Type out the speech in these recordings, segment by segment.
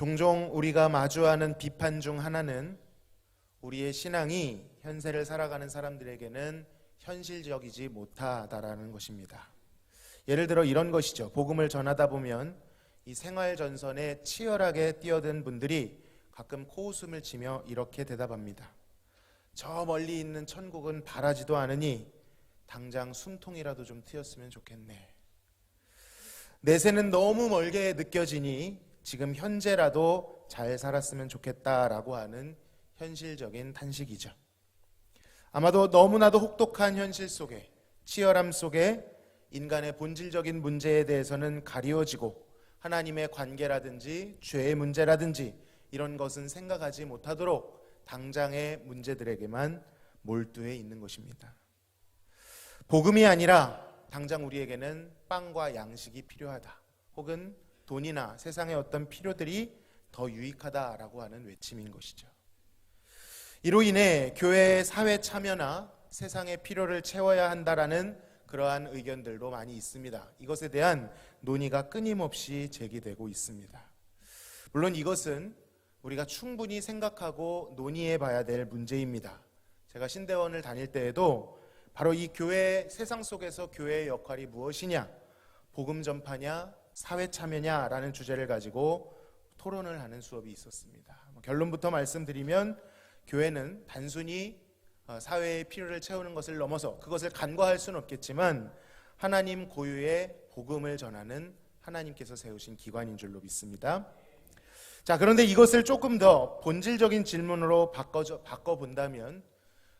종종 우리가 마주하는 비판 중 하나는 우리의 신앙이 현세를 살아가는 사람들에게는 현실적이지 못하다라는 것입니다. 예를 들어 이런 것이죠. 복음을 전하다 보면 이 생활 전선에 치열하게 뛰어든 분들이 가끔 코웃음을 치며 이렇게 대답합니다. 저 멀리 있는 천국은 바라지도 않으니 당장 숨통이라도 좀 트였으면 좋겠네. 내세는 너무 멀게 느껴지니 지금 현재라도 잘 살았으면 좋겠다라고 하는 현실적인 탄식이죠. 아마도 너무나도 혹독한 현실 속에, 치열함 속에 인간의 본질적인 문제에 대해서는 가리워지고 하나님의 관계라든지 죄의 문제라든지 이런 것은 생각하지 못하도록 당장의 문제들에게만 몰두해 있는 것입니다. 복음이 아니라 당장 우리에게는 빵과 양식이 필요하다, 혹은 돈이나 세상의 어떤 필요들이 더 유익하다라고 하는 외침인 것이죠. 이로 인해 교회의 사회 참여나 세상의 필요를 채워야 한다라는 그러한 의견들도 많이 있습니다. 이것에 대한 논의가 끊임없이 제기되고 있습니다. 물론 이것은 우리가 충분히 생각하고 논의해 봐야 될 문제입니다. 제가 신대원을 다닐 때에도 바로 이 교회, 세상 속에서 교회의 역할이 무엇이냐, 복음 전파냐, 사회 참여냐라는 주제를 가지고 토론을 하는 수업이 있었습니다. 결론부터 말씀드리면 교회는 단순히 사회의 필요를 채우는 것을 넘어서 그것을 간과할 수는 없겠지만 하나님 고유의 복음을 전하는 하나님께서 세우신 기관인 줄로 믿습니다. 자, 그런데 이것을 조금 더 본질적인 질문으로 바꿔본다면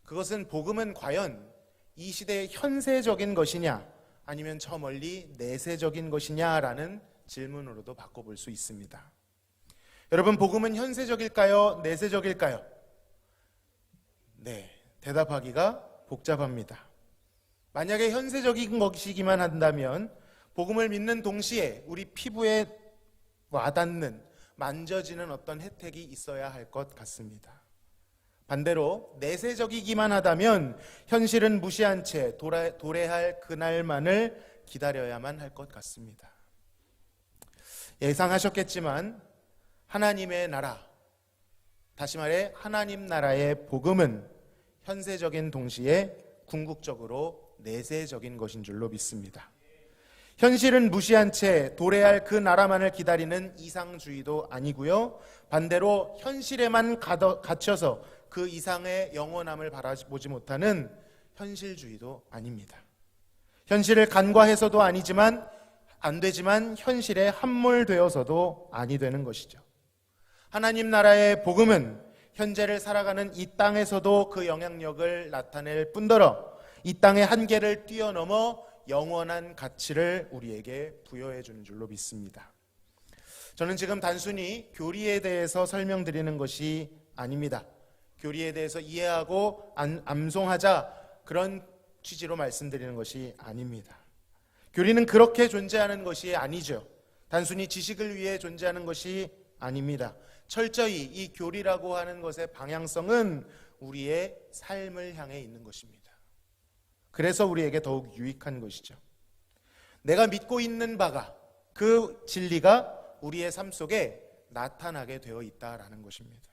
그것은 복음은 과연 이 시대의 현세적인 것이냐 아니면 저 멀리 내세적인 것이냐라는 질문으로도 바꿔볼 수 있습니다. 여러분, 복음은 현세적일까요? 내세적일까요? 네, 대답하기가 복잡합니다. 만약에 현세적인 것이기만 한다면 복음을 믿는 동시에 우리 피부에 와닿는, 만져지는 어떤 혜택이 있어야 할 것 같습니다. 반대로 내세적이기만 하다면 현실은 무시한 채 도래할 그날만을 기다려야만 할 것 같습니다. 예상하셨겠지만 하나님의 나라, 다시 말해 하나님 나라의 복음은 현세적인 동시에 궁극적으로 내세적인 것인 줄로 믿습니다. 현실은 무시한 채 도래할 그 나라만을 기다리는 이상주의도 아니고요, 반대로 현실에만 갇혀서 그 이상의 영원함을 바라보지 못하는 현실주의도 아닙니다. 현실을 간과해서도 안 되지만 현실에 함몰되어서도 아니 되는 것이죠. 하나님 나라의 복음은 현재를 살아가는 이 땅에서도 그 영향력을 나타낼 뿐더러 이 땅의 한계를 뛰어넘어 영원한 가치를 우리에게 부여해 주는 줄로 믿습니다. 저는 지금 단순히 교리에 대해서 설명드리는 것이 아닙니다. 교리에 대해서 이해하고 암송하자, 그런 취지로 말씀드리는 것이 아닙니다. 교리는 그렇게 존재하는 것이 아니죠. 단순히 지식을 위해 존재하는 것이 아닙니다. 철저히 이 교리라고 하는 것의 방향성은 우리의 삶을 향해 있는 것입니다. 그래서 우리에게 더욱 유익한 것이죠. 내가 믿고 있는 바가, 그 진리가 우리의 삶 속에 나타나게 되어 있다라는 것입니다.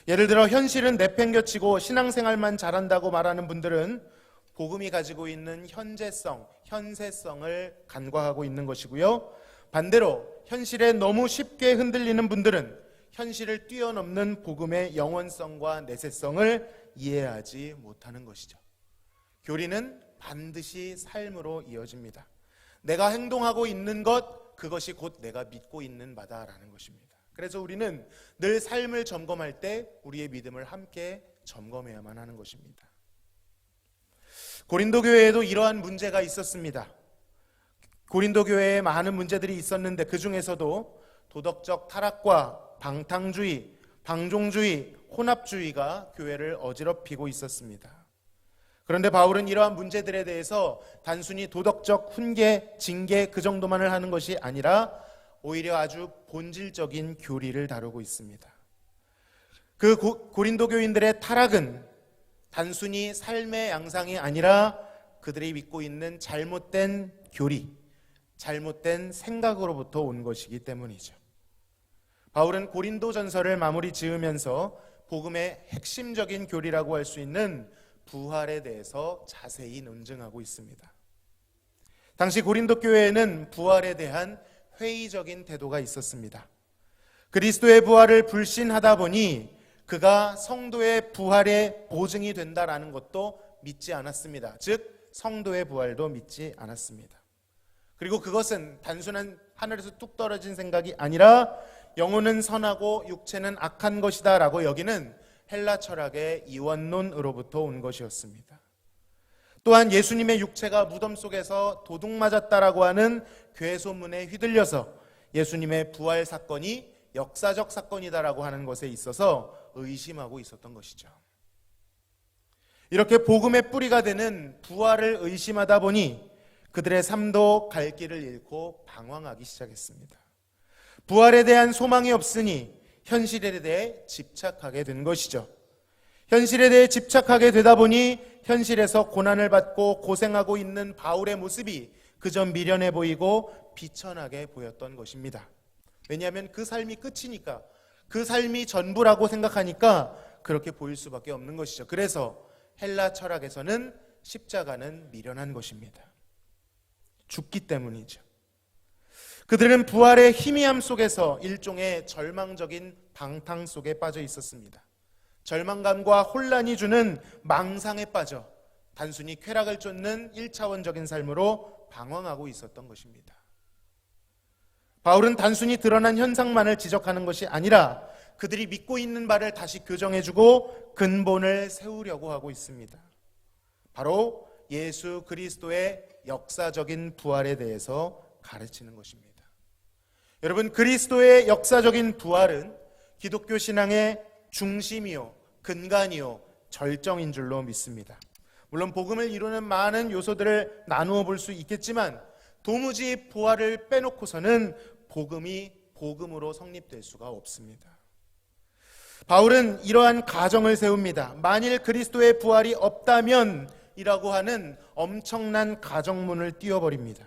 예를 들어 현실은 내팽겨치고 신앙생활만 잘한다고 말하는 분들은 복음이 가지고 있는 현재성, 현세성을 간과하고 있는 것이고요, 반대로 현실에 너무 쉽게 흔들리는 분들은 현실을 뛰어넘는 복음의 영원성과 내세성을 이해하지 못하는 것이죠. 교리는 반드시 삶으로 이어집니다. 내가 행동하고 있는 것, 그것이 곧 내가 믿고 있는 바다라는 것입니다. 그래서 우리는 늘 삶을 점검할 때 우리의 믿음을 함께 점검해야만 하는 것입니다. 고린도 교회에도 이러한 문제가 있었습니다. 고린도 교회에 많은 문제들이 있었는데 그 중에서도 도덕적 타락과 방탕주의, 방종주의, 혼합주의가 교회를 어지럽히고 있었습니다. 그런데 바울은 이러한 문제들에 대해서 단순히 도덕적 훈계, 징계 그 정도만을 하는 것이 아니라 오히려 아주 본질적인 교리를 다루고 있습니다. 그 고린도 교인들의 타락은 단순히 삶의 양상이 아니라 그들이 믿고 있는 잘못된 교리, 잘못된 생각으로부터 온 것이기 때문이죠. 바울은 고린도전서를 마무리 지으면서 복음의 핵심적인 교리라고 할 수 있는 부활에 대해서 자세히 논증하고 있습니다. 당시 고린도 교회에는 부활에 대한 회의적인 태도가 있었습니다. 그리스도의 부활을 불신하다 보니 그가 성도의 부활의 보증이 된다라는 것도 믿지 않았습니다. 즉 성도의 부활도 믿지 않았습니다. 그리고 그것은 단순한 하늘에서 뚝 떨어진 생각이 아니라 영혼은 선하고 육체는 악한 것이다 라고 여기는 헬라 철학의 이원론으로부터 온 것이었습니다. 또한 예수님의 육체가 무덤 속에서 도둑 맞았다라고 하는 괴소문에 휘둘려서 예수님의 부활 사건이 역사적 사건이다라고 하는 것에 있어서 의심하고 있었던 것이죠. 이렇게 복음의 뿌리가 되는 부활을 의심하다 보니 그들의 삶도 갈 길을 잃고 방황하기 시작했습니다. 부활에 대한 소망이 없으니 현실에 대해 집착하게 된 것이죠. 현실에 대해 집착하게 되다 보니 현실에서 고난을 받고 고생하고 있는 바울의 모습이 그저 미련해 보이고 비천하게 보였던 것입니다. 왜냐하면 그 삶이 끝이니까, 그 삶이 전부라고 생각하니까 그렇게 보일 수밖에 없는 것이죠. 그래서 헬라 철학에서는 십자가는 미련한 것입니다. 죽기 때문이죠. 그들은 부활의 희미함 속에서 일종의 절망적인 방탕 속에 빠져 있었습니다. 절망감과 혼란이 주는 망상에 빠져 단순히 쾌락을 쫓는 1차원적인 삶으로 방황하고 있었던 것입니다. 바울은 단순히 드러난 현상만을 지적하는 것이 아니라 그들이 믿고 있는 바를 다시 교정해주고 근본을 세우려고 하고 있습니다. 바로 예수 그리스도의 역사적인 부활에 대해서 가르치는 것입니다. 여러분, 그리스도의 역사적인 부활은 기독교 신앙의 중심이요, 근간이요, 절정인 줄로 믿습니다. 물론 복음을 이루는 많은 요소들을 나누어 볼 수 있겠지만 도무지 부활을 빼놓고서는 복음이 복음으로 성립될 수가 없습니다. 바울은 이러한 가정을 세웁니다. 만일 그리스도의 부활이 없다면 이라고 하는 엄청난 가정문을 띄워버립니다.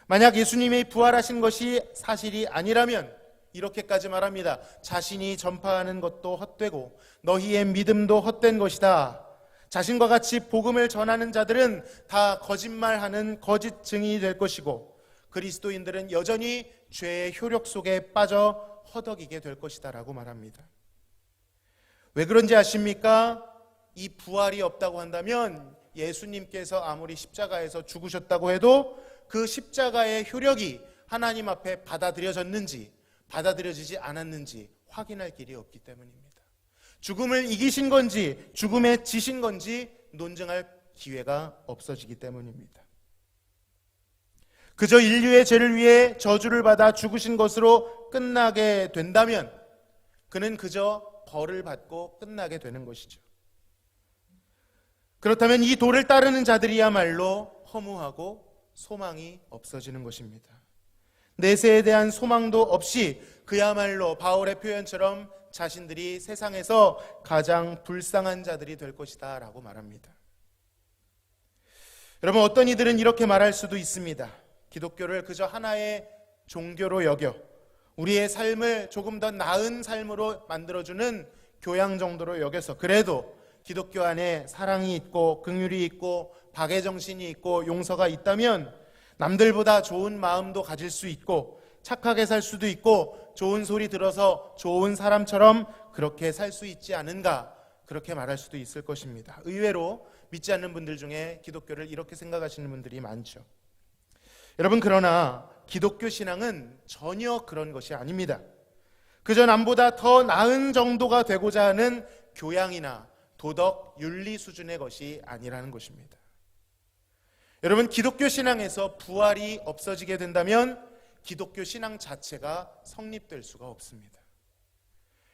만약 예수님이 부활하신 것이 사실이 아니라면 이렇게까지 말합니다. 자신이 전파하는 것도 헛되고 너희의 믿음도 헛된 것이다. 자신과 같이 복음을 전하는 자들은 다 거짓말하는 거짓 증인이 될 것이고 그리스도인들은 여전히 죄의 효력 속에 빠져 허덕이게 될 것이다 라고 말합니다. 왜 그런지 아십니까? 이 부활이 없다고 한다면 예수님께서 아무리 십자가에서 죽으셨다고 해도 그 십자가의 효력이 하나님 앞에 받아들여졌는지 받아들여지지 않았는지 확인할 길이 없기 때문입니다. 죽음을 이기신 건지 죽음에 지신 건지 논증할 기회가 없어지기 때문입니다. 그저 인류의 죄를 위해 저주를 받아 죽으신 것으로 끝나게 된다면 그는 그저 벌을 받고 끝나게 되는 것이죠. 그렇다면 이 도를 따르는 자들이야말로 허무하고 소망이 없어지는 것입니다. 내세에 대한 소망도 없이 그야말로 바울의 표현처럼 자신들이 세상에서 가장 불쌍한 자들이 될 것이다 라고 말합니다. 여러분, 어떤 이들은 이렇게 말할 수도 있습니다. 기독교를 그저 하나의 종교로 여겨 우리의 삶을 조금 더 나은 삶으로 만들어주는 교양 정도로 여겨서 그래도 기독교 안에 사랑이 있고 긍휼이 있고 박애정신이 있고 용서가 있다면 남들보다 좋은 마음도 가질 수 있고 착하게 살 수도 있고 좋은 소리 들어서 좋은 사람처럼 그렇게 살 수 있지 않은가, 그렇게 말할 수도 있을 것입니다. 의외로 믿지 않는 분들 중에 기독교를 이렇게 생각하시는 분들이 많죠. 여러분, 그러나 기독교 신앙은 전혀 그런 것이 아닙니다. 그저 남보다 더 나은 정도가 되고자 하는 교양이나 도덕, 윤리 수준의 것이 아니라는 것입니다. 여러분, 기독교 신앙에서 부활이 없어지게 된다면 기독교 신앙 자체가 성립될 수가 없습니다.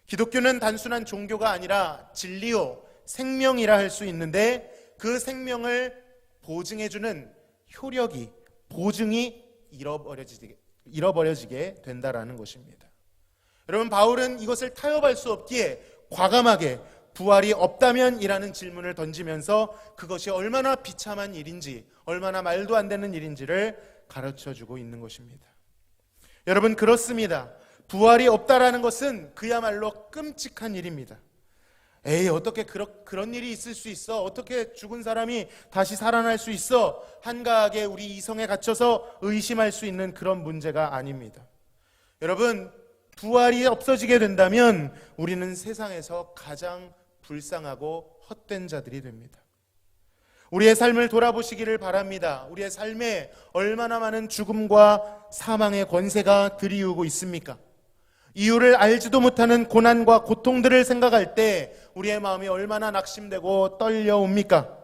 기독교는 단순한 종교가 아니라 진리요, 생명이라 할 수 있는데 그 생명을 보증해주는 효력이, 보증이 잃어버려지게 된다라는 것입니다. 여러분, 바울은 이것을 타협할 수 없기에 과감하게 부활이 없다면이라는 질문을 던지면서 그것이 얼마나 비참한 일인지, 얼마나 말도 안 되는 일인지를 가르쳐주고 있는 것입니다. 여러분, 그렇습니다. 부활이 없다라는 것은 그야말로 끔찍한 일입니다. 에이, 어떻게 그런 일이 있을 수 있어? 어떻게 죽은 사람이 다시 살아날 수 있어? 한가하게 우리 이성에 갇혀서 의심할 수 있는 그런 문제가 아닙니다. 여러분, 부활이 없어지게 된다면 우리는 세상에서 가장 불쌍하고 헛된 자들이 됩니다. 우리의 삶을 돌아보시기를 바랍니다. 우리의 삶에 얼마나 많은 죽음과 사망의 권세가 들이우고 있습니까? 이유를 알지도 못하는 고난과 고통들을 생각할 때 우리의 마음이 얼마나 낙심되고 떨려옵니까?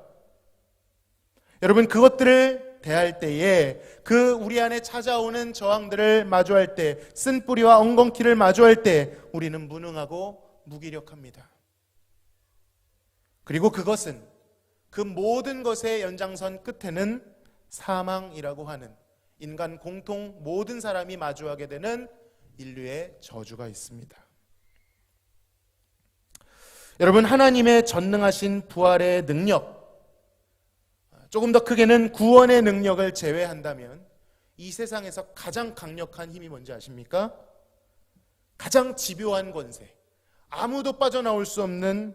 여러분, 그것들을 대할 때에 그 우리 안에 찾아오는 저항들을 마주할 때, 쓴뿌리와 엉겅퀴를 마주할 때 우리는 무능하고 무기력합니다. 그리고 그것은 그 모든 것의 연장선 끝에는 사망이라고 하는 인간 공통 모든 사람이 마주하게 되는 인류의 저주가 있습니다. 여러분, 하나님의 전능하신 부활의 능력, 조금 더 크게는 구원의 능력을 제외한다면 이 세상에서 가장 강력한 힘이 뭔지 아십니까? 가장 집요한 권세, 아무도 빠져나올 수 없는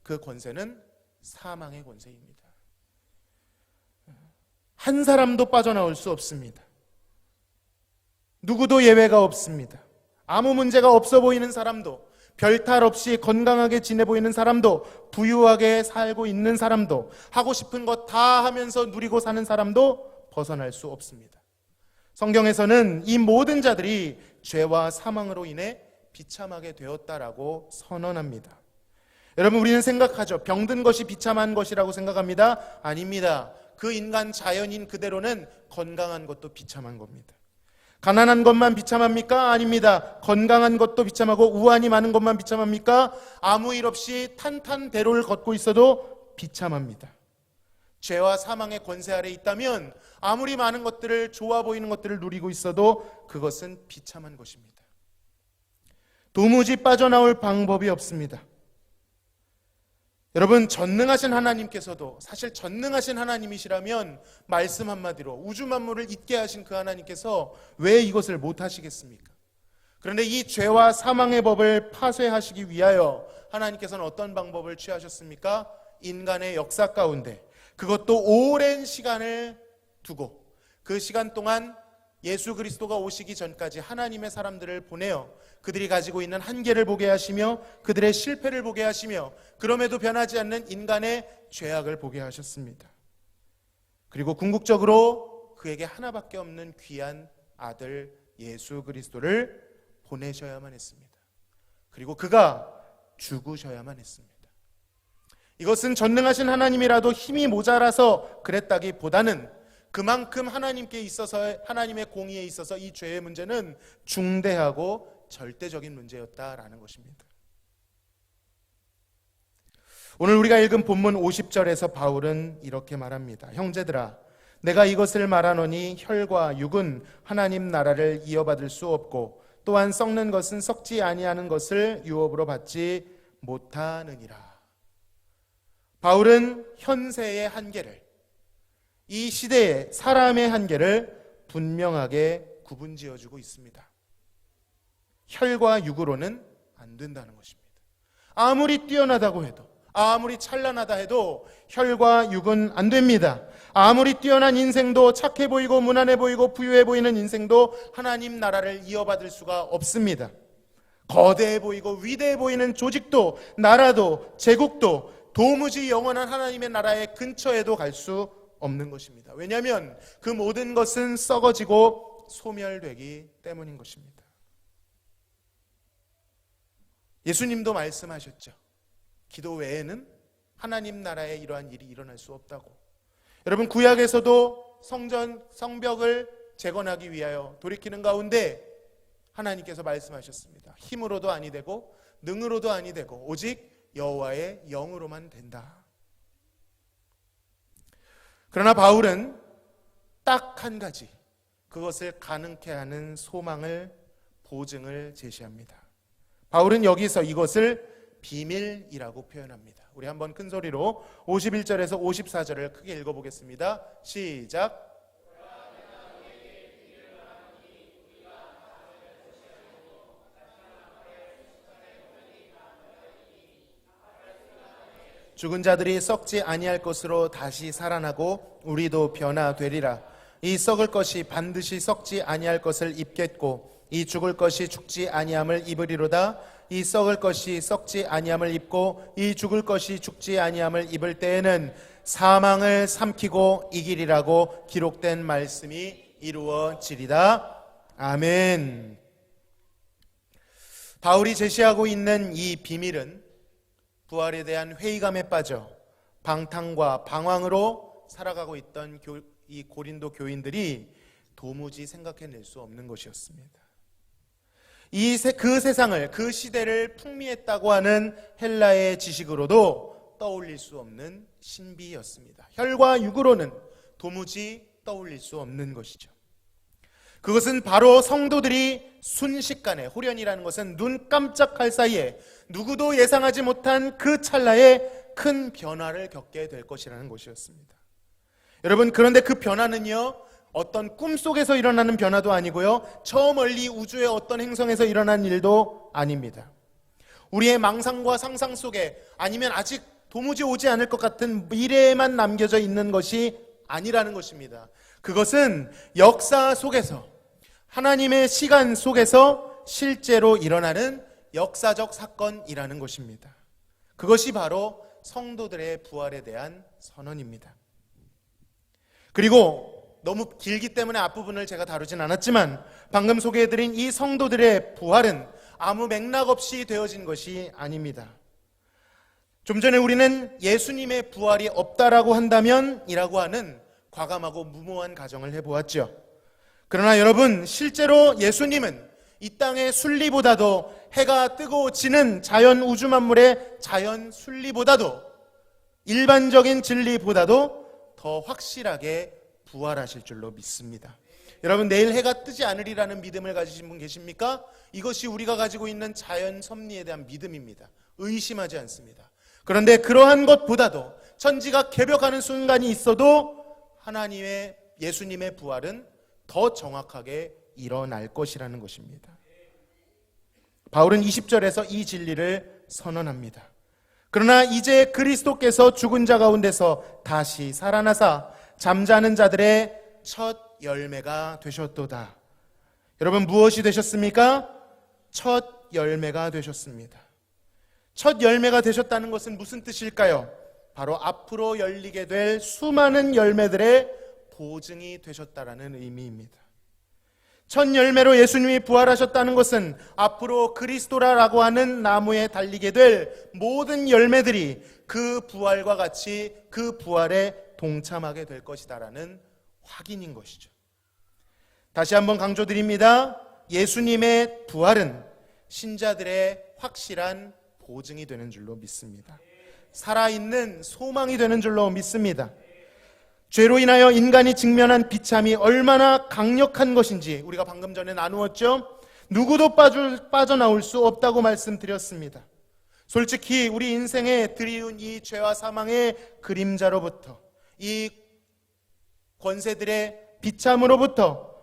그 권세는 사망의 권세입니다. 한 사람도 빠져나올 수 없습니다. 누구도 예외가 없습니다. 아무 문제가 없어 보이는 사람도, 별탈 없이 건강하게 지내 보이는 사람도, 부유하게 살고 있는 사람도, 하고 싶은 것 다 하면서 누리고 사는 사람도 벗어날 수 없습니다. 성경에서는 이 모든 자들이 죄와 사망으로 인해 비참하게 되었다라고 선언합니다. 여러분, 우리는 생각하죠. 병든 것이 비참한 것이라고 생각합니다. 아닙니다. 그 인간 자연인 그대로는 건강한 것도 비참한 겁니다. 가난한 것만 비참합니까? 아닙니다. 건강한 것도 비참하고 우환이 많은 것만 비참합니까? 아무 일 없이 탄탄대로를 걷고 있어도 비참합니다. 죄와 사망의 권세 아래 있다면 아무리 많은 것들을, 좋아 보이는 것들을 누리고 있어도 그것은 비참한 것입니다. 도무지 빠져나올 방법이 없습니다. 여러분, 전능하신 하나님께서도, 사실 전능하신 하나님이시라면 말씀 한마디로 우주 만물을 잇게 하신 그 하나님께서 왜 이것을 못하시겠습니까? 그런데 이 죄와 사망의 법을 파쇄하시기 위하여 하나님께서는 어떤 방법을 취하셨습니까? 인간의 역사 가운데, 그것도 오랜 시간을 두고 그 시간 동안 예수 그리스도가 오시기 전까지 하나님의 사람들을 보내어 그들이 가지고 있는 한계를 보게 하시며 그들의 실패를 보게 하시며 그럼에도 변하지 않는 인간의 죄악을 보게 하셨습니다. 그리고 궁극적으로 그에게 하나밖에 없는 귀한 아들 예수 그리스도를 보내셔야만 했습니다. 그리고 그가 죽으셔야만 했습니다. 이것은 전능하신 하나님이라도 힘이 모자라서 그랬다기보다는 그만큼 하나님께 있어서, 하나님의 공의에 있어서 이 죄의 문제는 중대하고 절대적인 문제였다라는 것입니다. 오늘 우리가 읽은 본문 50절에서 바울은 이렇게 말합니다. 형제들아, 내가 이것을 말하노니 혈과 육은 하나님 나라를 이어받을 수 없고 또한 썩는 것은 썩지 아니하는 것을 유업으로 받지 못하느니라. 바울은 현세의 한계를, 이 시대의 사람의 한계를 분명하게 구분지어주고 있습니다. 혈과 육으로는 안 된다는 것입니다. 아무리 뛰어나다고 해도, 아무리 찬란하다 해도 혈과 육은 안 됩니다. 아무리 뛰어난 인생도, 착해 보이고 무난해 보이고 부유해 보이는 인생도 하나님 나라를 이어받을 수가 없습니다. 거대해 보이고 위대해 보이는 조직도, 나라도, 제국도 도무지 영원한 하나님의 나라의 근처에도 갈 수 없는 것입니다. 왜냐하면 그 모든 것은 썩어지고 소멸되기 때문인 것입니다. 예수님도 말씀하셨죠. 기도 외에는 하나님 나라에 이러한 일이 일어날 수 없다고. 여러분, 구약에서도 성벽을 재건하기 위하여 돌이키는 가운데 하나님께서 말씀하셨습니다. 힘으로도 아니 되고 능으로도 아니 되고 오직 여호와의 영으로만 된다. 그러나 바울은 딱 한 가지, 그것을 가능케 하는 소망을, 보증을 제시합니다. 바울은 여기서 이것을 비밀이라고 표현합니다. 우리 한번 큰 소리로 51절에서 54절을 크게 읽어보겠습니다. 시작. 죽은 자들이 썩지 아니할 것으로 다시 살아나고 우리도 변화되리라. 이 썩을 것이 반드시 썩지 아니할 것을 입겠고 이 죽을 것이 죽지 아니함을 입으리로다. 이 썩을 것이 썩지 아니함을 입고 이 죽을 것이 죽지 아니함을 입을 때에는 사망을 삼키고 이기리라고 기록된 말씀이 이루어지리다. 아멘. 바울이 제시하고 있는 이 비밀은 부활에 대한 회의감에 빠져 방탕과 방황으로 살아가고 있던 이 고린도 교인들이 도무지 생각해낼 수 없는 것이었습니다. 그 세상을, 그 시대를 풍미했다고 하는 헬라의 지식으로도 떠올릴 수 없는 신비였습니다. 혈과 육으로는 도무지 떠올릴 수 없는 것이죠. 그것은 바로 성도들이 순식간에, 호련이라는 것은 눈 깜짝할 사이에 누구도 예상하지 못한 그 찰나에 큰 변화를 겪게 될 것이라는 것이었습니다. 여러분, 그런데 그 변화는요, 어떤 꿈속에서 일어나는 변화도 아니고요, 저 멀리 우주의 어떤 행성에서 일어난 일도 아닙니다. 우리의 망상과 상상 속에, 아니면 아직 도무지 오지 않을 것 같은 미래에만 남겨져 있는 것이 아니라는 것입니다. 그것은 역사 속에서, 하나님의 시간 속에서 실제로 일어나는 역사적 사건이라는 것입니다. 그것이 바로 성도들의 부활에 대한 선언입니다. 그리고 너무 길기 때문에 앞부분을 제가 다루진 않았지만 방금 소개해드린 이 성도들의 부활은 아무 맥락 없이 되어진 것이 아닙니다. 좀 전에 우리는 예수님의 부활이 없다라고 한다면 이라고 하는 과감하고 무모한 가정을 해보았죠. 그러나 여러분, 실제로 예수님은 이 땅의 순리보다도, 해가 뜨고 지는 자연 우주 만물의 자연 순리보다도, 일반적인 진리보다도 더 확실하게 부활하실 줄로 믿습니다. 여러분, 내일 해가 뜨지 않으리라는 믿음을 가지신 분 계십니까? 이것이 우리가 가지고 있는 자연 섭리에 대한 믿음입니다. 의심하지 않습니다. 그런데 그러한 것보다도 천지가 개벽하는 순간이 있어도 하나님의, 예수님의 부활은 더 정확하게 일어날 것이라는 것입니다. 바울은 20절에서 이 진리를 선언합니다. 그러나 이제 그리스도께서 죽은 자 가운데서 다시 살아나사 잠자는 자들의 첫 열매가 되셨도다. 여러분, 무엇이 되셨습니까? 첫 열매가 되셨습니다. 첫 열매가 되셨다는 것은 무슨 뜻일까요? 바로 앞으로 열리게 될 수많은 열매들의 보증이 되셨다라는 의미입니다. 첫 열매로 예수님이 부활하셨다는 것은 앞으로 그리스도라고 하는 나무에 달리게 될 모든 열매들이 그 부활과 같이 그 부활에 동참하게 될 것이다라는 확인인 것이죠. 다시 한번 강조드립니다. 예수님의 부활은 신자들의 확실한 보증이 되는 줄로 믿습니다. 살아있는 소망이 되는 줄로 믿습니다. 죄로 인하여 인간이 직면한 비참이 얼마나 강력한 것인지 우리가 방금 전에 나누었죠. 누구도 빠져나올 수 없다고 말씀드렸습니다. 솔직히 우리 인생에 드리운 이 죄와 사망의 그림자로부터, 이 권세들의 비참으로부터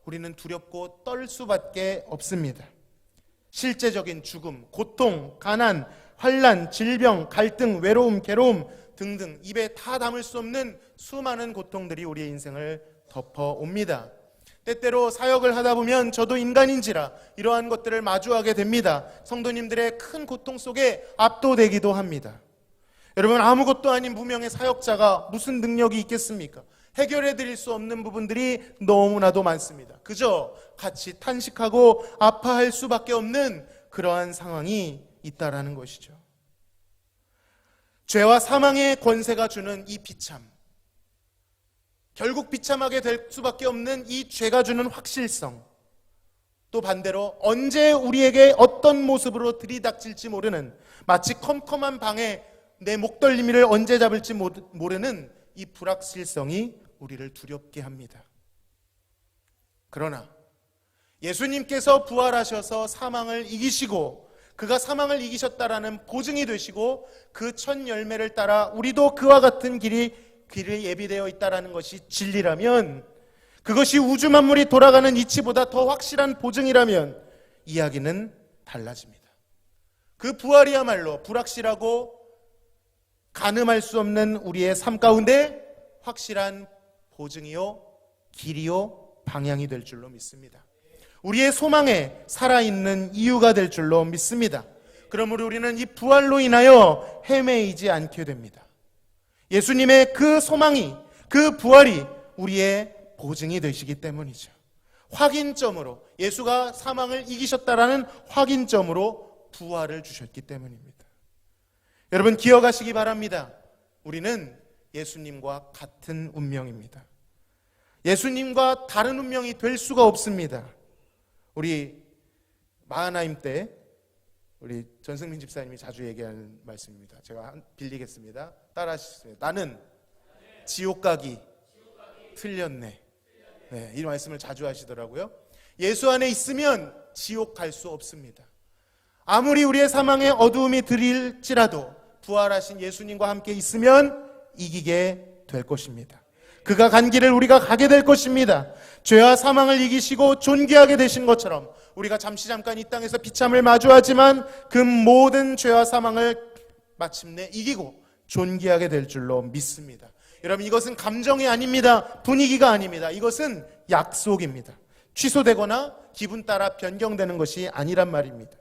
우리는 두렵고 떨 수밖에 없습니다. 실제적인 죽음, 고통, 가난, 환난, 질병, 갈등, 외로움, 괴로움 등등 입에 다 담을 수 없는 수많은 고통들이 우리의 인생을 덮어옵니다. 때때로 사역을 하다 보면 저도 인간인지라 이러한 것들을 마주하게 됩니다. 성도님들의 큰 고통 속에 압도되기도 합니다. 여러분, 아무것도 아닌 무명의 사역자가 무슨 능력이 있겠습니까? 해결해 드릴 수 없는 부분들이 너무나도 많습니다. 그저 같이 탄식하고 아파할 수밖에 없는 그러한 상황이 있다라는 것이죠. 죄와 사망의 권세가 주는 이 비참, 결국 비참하게 될 수밖에 없는 이 죄가 주는 확실성, 또 반대로 언제 우리에게 어떤 모습으로 들이닥칠지 모르는, 마치 컴컴한 방에 내 목덜미를 언제 잡을지 모르는 이 불확실성이 우리를 두렵게 합니다. 그러나 예수님께서 부활하셔서 사망을 이기시고 그가 사망을 이기셨다라는 보증이 되시고 그 첫 열매를 따라 우리도 그와 같은 길이 예비되어 있다라는 것이 진리라면, 그것이 우주 만물이 돌아가는 이치보다 더 확실한 보증이라면 이야기는 달라집니다. 그 부활이야말로 불확실하고 가늠할 수 없는 우리의 삶 가운데 확실한 보증이요, 길이요, 방향이 될 줄로 믿습니다. 우리의 소망에 살아있는 이유가 될 줄로 믿습니다. 그러므로 우리는 이 부활로 인하여 헤매이지 않게 됩니다. 예수님의 그 소망이, 그 부활이 우리의 보증이 되시기 때문이죠. 확인점으로, 예수가 사망을 이기셨다라는 확인점으로 부활을 주셨기 때문입니다. 여러분 기억하시기 바랍니다. 우리는 예수님과 같은 운명입니다. 예수님과 다른 운명이 될 수가 없습니다. 우리 마하나임 때 우리 전승민 집사님이 자주 얘기하는 말씀입니다. 제가 빌리겠습니다. 따라하시겠습니다. 나는 지옥 가기 틀렸네. 네, 이 말씀을 자주 하시더라고요. 예수 안에 있으면 지옥 갈 수 없습니다. 아무리 우리의 사망에 어두움이 들일지라도 부활하신 예수님과 함께 있으면 이기게 될 것입니다. 그가 간 길을 우리가 가게 될 것입니다. 죄와 사망을 이기시고 존귀하게 되신 것처럼 우리가 잠깐 이 땅에서 비참을 마주하지만 그 모든 죄와 사망을 마침내 이기고 존귀하게 될 줄로 믿습니다. 여러분 이것은 감정이 아닙니다. 분위기가 아닙니다. 이것은 약속입니다. 취소되거나 기분 따라 변경되는 것이 아니란 말입니다.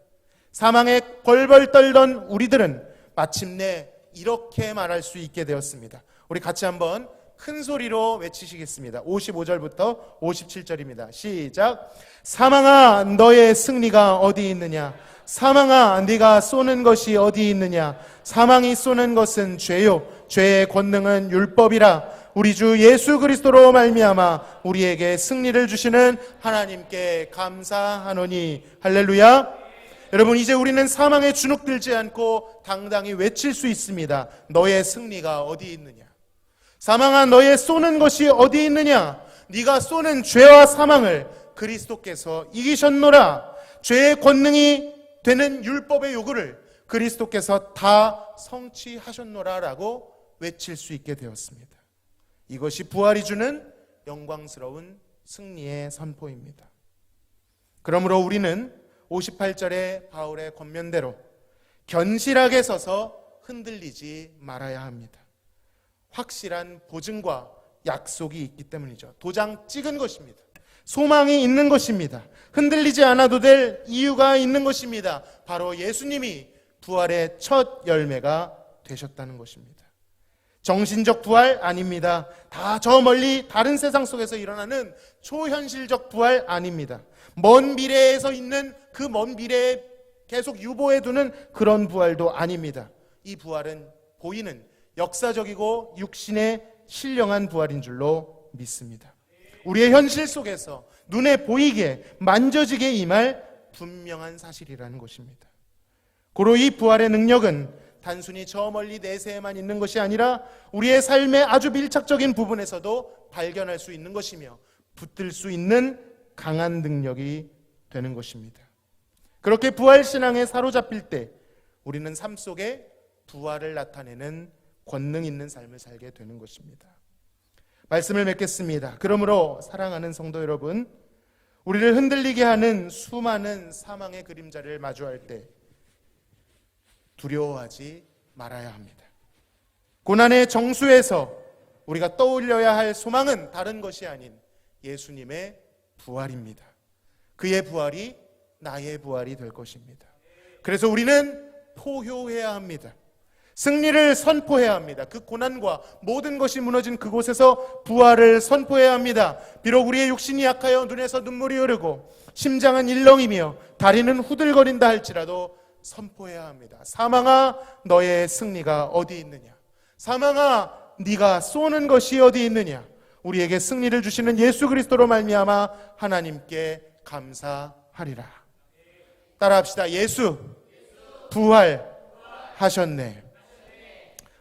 사망에 벌벌 떨던 우리들은 마침내 이렇게 말할 수 있게 되었습니다. 우리 같이 한번 큰 소리로 외치시겠습니다. 55절부터 57절입니다. 시작. 사망아 너의 승리가 어디 있느냐? 사망아 네가 쏘는 것이 어디 있느냐? 사망이 쏘는 것은 죄요 죄의 권능은 율법이라. 우리 주 예수 그리스도로 말미암아 우리에게 승리를 주시는 하나님께 감사하노니. 할렐루야. 여러분 이제 우리는 사망에 주눅들지 않고 당당히 외칠 수 있습니다. 너의 승리가 어디 있느냐? 사망아 너의 쏘는 것이 어디 있느냐? 네가 쏘는 죄와 사망을 그리스도께서 이기셨노라. 죄의 권능이 되는 율법의 요구를 그리스도께서 다 성취하셨노라 라고 외칠 수 있게 되었습니다. 이것이 부활이 주는 영광스러운 승리의 선포입니다. 그러므로 우리는 58절의 바울의 권면대로 견실하게 서서 흔들리지 말아야 합니다. 확실한 보증과 약속이 있기 때문이죠. 도장 찍은 것입니다. 소망이 있는 것입니다. 흔들리지 않아도 될 이유가 있는 것입니다. 바로 예수님이 부활의 첫 열매가 되셨다는 것입니다. 정신적 부활 아닙니다. 다 저 멀리 다른 세상 속에서 일어나는 초현실적 부활 아닙니다. 먼 미래에서 있는 그 먼 미래에 계속 유보해두는 그런 부활도 아닙니다. 이 부활은 보이는 역사적이고 육신에 신령한 부활인 줄로 믿습니다. 우리의 현실 속에서 눈에 보이게 만져지게 임할 분명한 사실이라는 것입니다. 고로 이 부활의 능력은 단순히 저 멀리 내세에만 있는 것이 아니라 우리의 삶의 아주 밀착적인 부분에서도 발견할 수 있는 것이며 붙들 수 있는 강한 능력이 되는 것입니다. 그렇게 부활신앙에 사로잡힐 때 우리는 삶 속에 부활을 나타내는 권능 있는 삶을 살게 되는 것입니다. 말씀을 맺겠습니다. 그러므로 사랑하는 성도 여러분, 우리를 흔들리게 하는 수많은 사망의 그림자를 마주할 때 두려워하지 말아야 합니다. 고난의 정수에서 우리가 떠올려야 할 소망은 다른 것이 아닌 예수님의 부활입니다. 그의 부활이 나의 부활이 될 것입니다. 그래서 우리는 포효해야 합니다. 승리를 선포해야 합니다. 그 고난과 모든 것이 무너진 그곳에서 부활을 선포해야 합니다. 비록 우리의 육신이 약하여 눈에서 눈물이 흐르고 심장은 일렁이며 다리는 후들거린다 할지라도 선포해야 합니다. 사망아 너의 승리가 어디 있느냐? 사망아 네가 쏘는 것이 어디 있느냐? 우리에게 승리를 주시는 예수 그리스도로 말미암아 하나님께 감사하리라. 따라합시다. 예수 부활하셨네.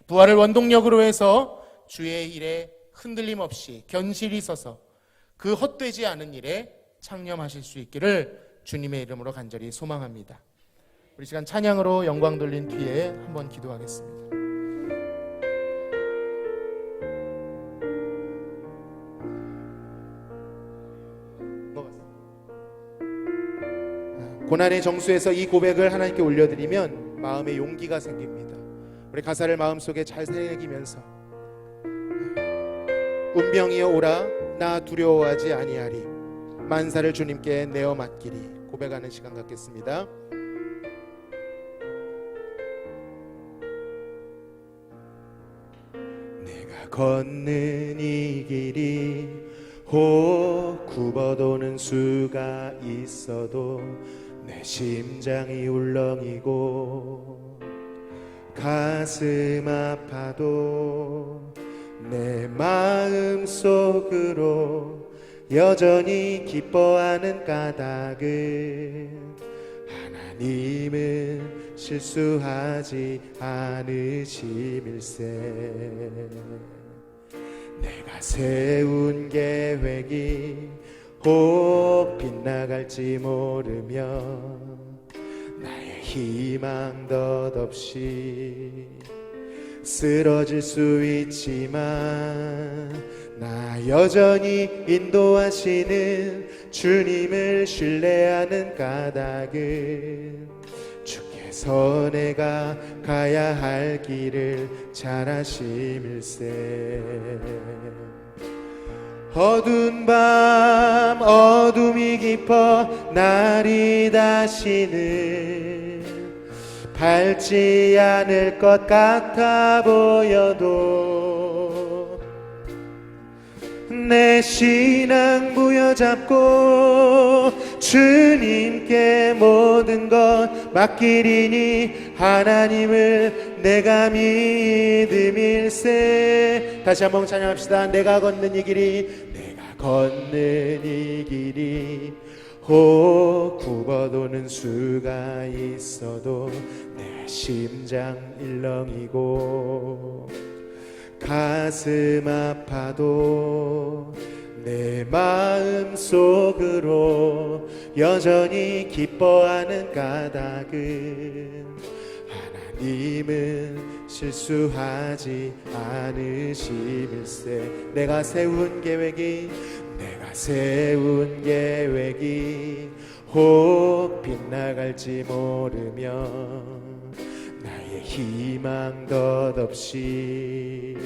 부활을 원동력으로 해서 주의 일에 흔들림 없이 견실히 서서 그 헛되지 않은 일에 창념하실 수 있기를 주님의 이름으로 간절히 소망합니다. 우리 시간 찬양으로 영광 돌린 뒤에 한번 기도하겠습니다. 고난의 정수에서 이 고백을 하나님께 올려드리면 마음에 용기가 생깁니다. 우리 가사를 마음속에 잘 새기면서 운명이여 오라 나 두려워하지 아니하리 만사를 주님께 내어 맡기리 고백하는 시간 갖겠습니다. 내가 걷는 이 길이 혹 굽어도는 수가 있어도 내 심장이 울렁이고 가슴 아파도 내 마음 속으로 여전히 기뻐하는 까닭은 하나님은 실수하지 않으심일세. 내가 세운 계획이 혹 빗나갈지 모르며 나의 희망 덧없이 쓰러질 수 있지만 나 여전히 인도하시는 주님을 신뢰하는 까닭은 주께서 내가 가야 할 길을 잘 아심일세. 어두운 밤 어둠이 깊어 날이 다시는 밝지 않을 것 같아 보여도 내 신앙 부여잡고 주님께 모든 것 맡기리니 하나님을 내가 믿음일세. 다시 한번 찬양합시다. 내가 걷는 이 길이 내가 걷는 이 길이 혹 굽어도는 수가 있어도 내 심장 일렁이고 가슴 아파도 내 마음 속으로 여전히 기뻐하는 까닭은 하나님은 실수하지 않으심일세. 내가 세운 계획이 혹 빗나갈지 모르며 나의 희망 덧없이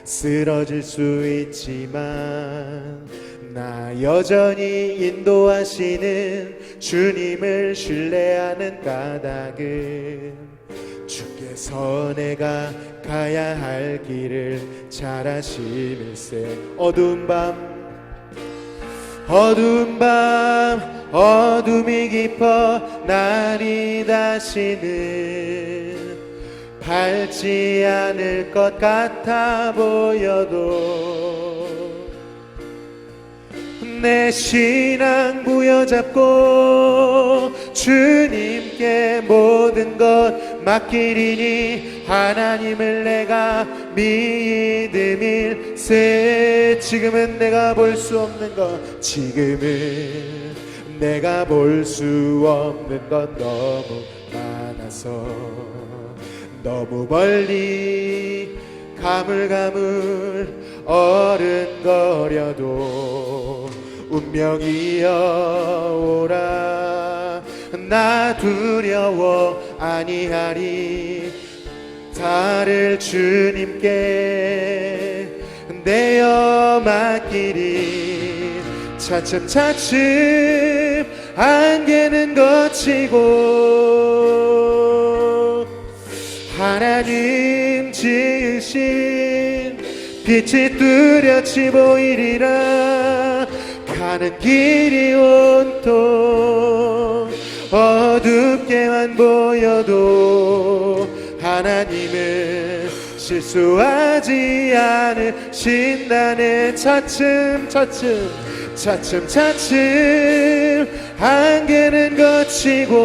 쓰러질 수 있지만 나 여전히 인도하시는 주님을 신뢰하는 까닭은 주께서 내가 가야 할 길을 잘 아심일세. 어두운 밤 어둠이 깊어 날이 다시는 밝지 않을 것 같아 보여도 내 신앙 부여잡고 주님께 모든 것 맡기리니 하나님을 내가 믿음일세. 지금은 내가 볼 수 없는 것 지금은 내가 볼 수 없는 것 너무 많아서 너무 멀리 가물가물 어른거려도 운명이여 오라 나 두려워 아니하리 나를 주님께 내어 맡기리. 차츰차츰 안개는 걷히고 하나님 지으신 빛이 뚜렷이 보이리라. 가는 길이 온통 어둡게만 보여도 하나님은 실수하지 않으신다네. 차츰차츰 안개는 걷히고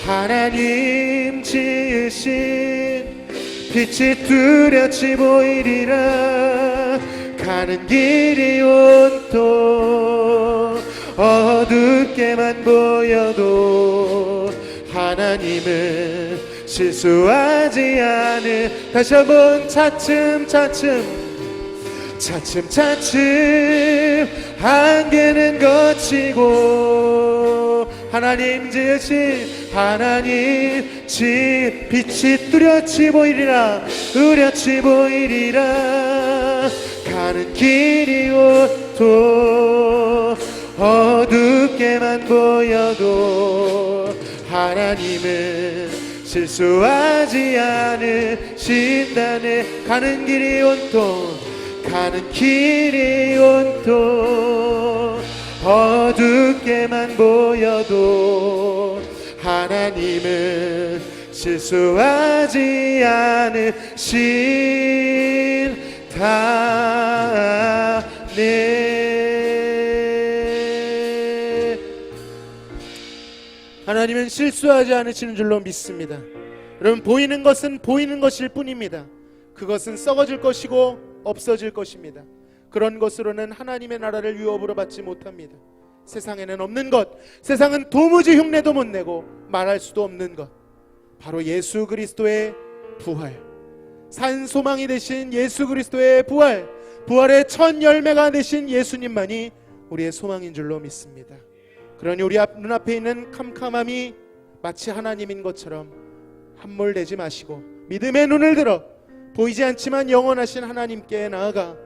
하나님 지으신 빛이 뚜렷이 보이리라. 가는 길이 온통 어둡게만 보여도 하나님은 실수하지 않은. 다시 한번 차츰차츰 안개는 걷히고 하나님 지으신 하나님 집 빛이 뚜렷이 보이리라 뚜렷이 보이리라 가는 길이 온통 어둡게만 보여도 하나님은 실수하지 않으신다네 가는 길이 온통 가는 길이 온통 어둡게만 보여도 하나님은 실수하지 않으신다네 하나님은 실수하지 않으시는 줄로 믿습니다. 여러분, 보이는 것은 보이는 것일 뿐입니다. 그것은 썩어질 것이고 없어질 것입니다. 그런 것으로는 하나님의 나라를 유업으로 받지 못합니다. 세상에는 없는 것, 세상은 도무지 흉내도 못 내고 말할 수도 없는 것, 바로 예수 그리스도의 부활, 산 소망이 되신 예수 그리스도의 부활, 부활의 첫 열매가 되신 예수님만이 우리의 소망인 줄로 믿습니다. 그러니 우리 눈앞에 있는 캄캄함이 마치 하나님인 것처럼 함몰되지 마시고 믿음의 눈을 들어 보이지 않지만 영원하신 하나님께 나아가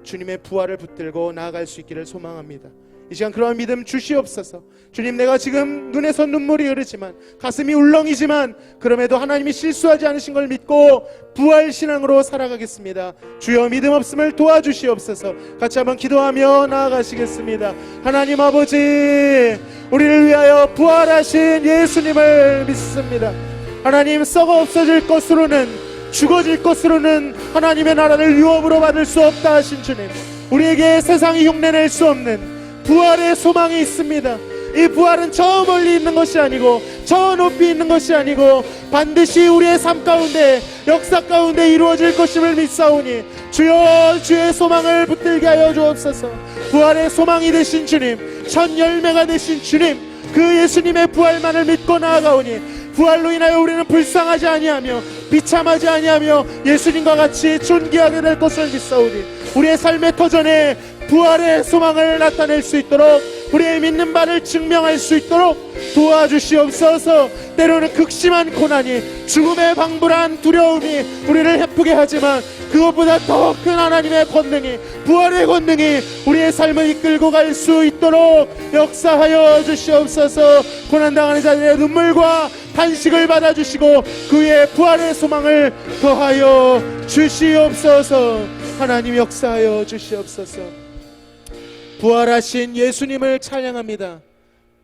주님의 부활을 붙들고 나아갈 수 있기를 소망합니다. 이 시간 그러한 믿음 주시옵소서. 주님, 내가 지금 눈에서 눈물이 흐르지만 가슴이 울렁이지만 그럼에도 하나님이 실수하지 않으신 걸 믿고 부활신앙으로 살아가겠습니다. 주여, 믿음 없음을 도와주시옵소서. 같이 한번 기도하며 나아가시겠습니다. 하나님 아버지, 우리를 위하여 부활하신 예수님을 믿습니다. 하나님, 썩어 없어질 것으로는, 죽어질 것으로는 하나님의 나라를 유업으로 받을 수 없다 하신 주님, 우리에게 세상이 흉내낼 수 없는 부활의 소망이 있습니다. 이 부활은 저 멀리 있는 것이 아니고 저 높이 있는 것이 아니고 반드시 우리의 삶 가운데, 역사 가운데 이루어질 것임을 믿사오니 주여, 주의 소망을 붙들게 하여 주옵소서. 부활의 소망이 되신 주님, 첫 열매가 되신 주님, 그 예수님의 부활만을 믿고 나아가오니 부활로 인하여 우리는 불쌍하지 아니하며 비참하지 아니하며 예수님과 같이 존귀하게 될 것을 믿사오니 우리의 삶의 터전에 부활의 소망을 나타낼 수 있도록, 우리의 믿는 바를 증명할 수 있도록 도와주시옵소서. 때로는 극심한 고난이, 죽음의 방불한 두려움이 우리를 해프게 하지만 그것보다 더 큰 하나님의 권능이, 부활의 권능이 우리의 삶을 이끌고 갈 수 있도록 역사하여 주시옵소서. 고난당하는 자들의 눈물과 탄식을 받아주시고 그의 부활의 소망을 더하여 주시옵소서. 하나님, 역사하여 주시옵소서. 부활하신 예수님을 찬양합니다.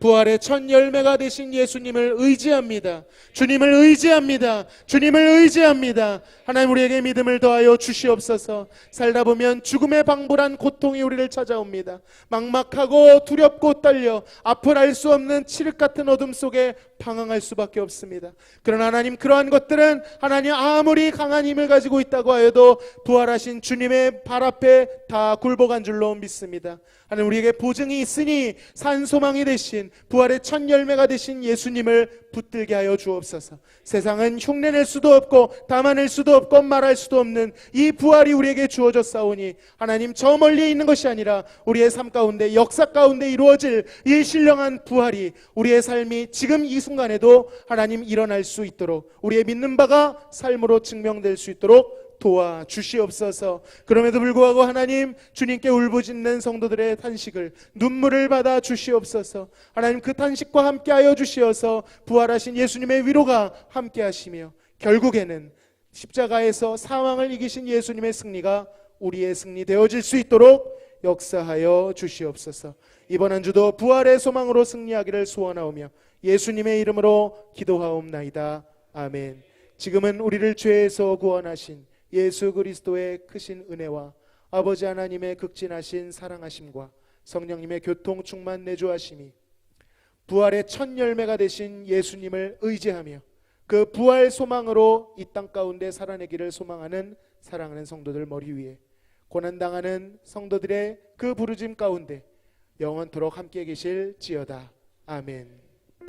부활의 첫 열매가 되신 예수님을 의지합니다. 주님을 의지합니다. 주님을 의지합니다. 하나님, 우리에게 믿음을 더하여 주시옵소서. 살다 보면 죽음의 방불한 고통이 우리를 찾아옵니다. 막막하고 두렵고 떨려 앞을 알 수 없는 칠흑 같은 어둠 속에 방황할 수밖에 없습니다. 그러나 하나님, 그러한 것들은 하나님 아무리 강한 힘을 가지고 있다고 하여도 부활하신 주님의 발 앞에 다 굴복한 줄로 믿습니다. 하나님, 우리에게 보증이 있으니 산 소망이 되신 부활의 첫 열매가 되신 예수님을 붙들게 하여 주옵소서. 세상은 흉내낼 수도 없고 담아낼 수도 없고 말할 수도 없는 이 부활이 우리에게 주어졌사오니 하나님, 저 멀리 있는 것이 아니라 우리의 삶 가운데, 역사 가운데 이루어질 이 신령한 부활이 우리의 삶이 지금 이 순간에도 하나님 일어날 수 있도록, 우리의 믿는 바가 삶으로 증명될 수 있도록 도와주시옵소서. 그럼에도 불구하고 하나님, 주님께 울부짖는 성도들의 탄식을, 눈물을 받아 주시옵소서. 하나님, 그 탄식과 함께하여 주시어서 부활하신 예수님의 위로가 함께하시며 결국에는 십자가에서 사망을 이기신 예수님의 승리가 우리의 승리 되어질 수 있도록 역사하여 주시옵소서. 이번 한 주도 부활의 소망으로 승리하기를 소원하오며 예수님의 이름으로 기도하옵나이다. 아멘. 지금은 우리를 죄에서 구원하신 예수 그리스도의 크신 은혜와 아버지 하나님의 극진하신 사랑하심과 성령님의 교통 충만 내주하심이, 부활의 첫 열매가 되신 예수님을 의지하며 그 부활 소망으로 이 땅 가운데 살아내기를 소망하는 사랑하는 성도들 머리 위에, 고난당하는 성도들의 그 부르짐 가운데 영원토록 함께 계실지어다. 아멘.